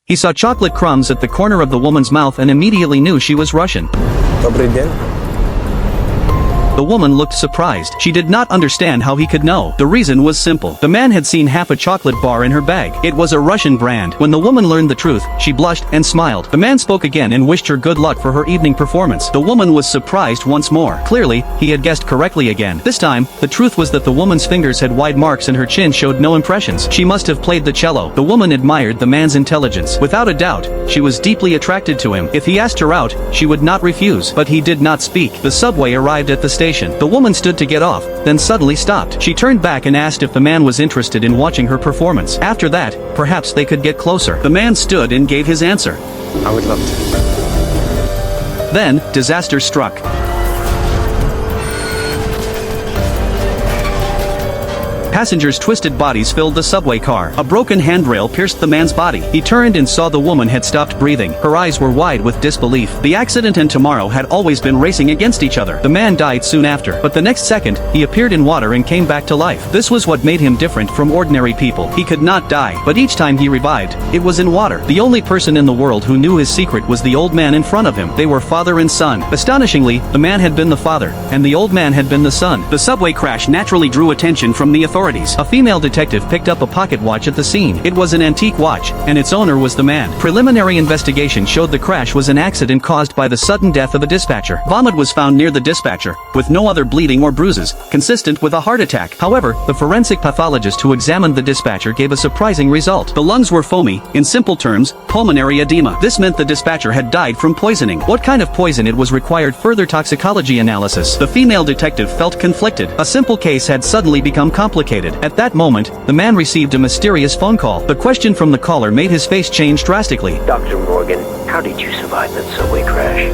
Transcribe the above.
He saw chocolate crumbs at the corner of the woman's mouth and immediately knew she was Russian. Добрый день. The woman looked surprised. She did not understand how he could know. The reason was simple. The man had seen half a chocolate bar in her bag. It was a Russian brand. When the woman learned the truth, she blushed and smiled. The man spoke again and wished her good luck for her evening performance. The woman was surprised once more. Clearly, he had guessed correctly again. This time, the truth was that the woman's fingers had wide marks and her chin showed no impressions. She must have played the cello. The woman admired the man's intelligence. Without a doubt, she was deeply attracted to him. If he asked her out, she would not refuse. But he did not speak. The subway arrived at the station. The woman stood to get off, then suddenly stopped. She turned back and asked if the man was interested in watching her performance. After that, perhaps they could get closer. The man stood and gave his answer. I would love to. Then, disaster struck. Passengers' twisted bodies filled the subway car. A broken handrail pierced the man's body. He turned and saw the woman had stopped breathing. Her eyes were wide with disbelief. The accident and tomorrow had always been racing against each other. The man died soon after, but the next second, he appeared in water and came back to life. This was what made him different from ordinary people. He could not die, but each time he revived, it was in water. The only person in the world who knew his secret was the old man in front of him. They were father and son. Astonishingly, the man had been the father, and the old man had been the son. The subway crash naturally drew attention from the authorities. A female detective picked up a pocket watch at the scene. It was an antique watch, and its owner was the man. Preliminary investigation showed the crash was an accident caused by the sudden death of a dispatcher. Vomit was found near the dispatcher, with no other bleeding or bruises, consistent with a heart attack. However, the forensic pathologist who examined the dispatcher gave a surprising result. The lungs were foamy, in simple terms, pulmonary edema. This meant the dispatcher had died from poisoning. What kind of poison it was required further toxicology analysis. The female detective felt conflicted. A simple case had suddenly become complicated. At that moment, the man received a mysterious phone call. The question from the caller made his face change drastically. Dr. Morgan, how did you survive that subway crash?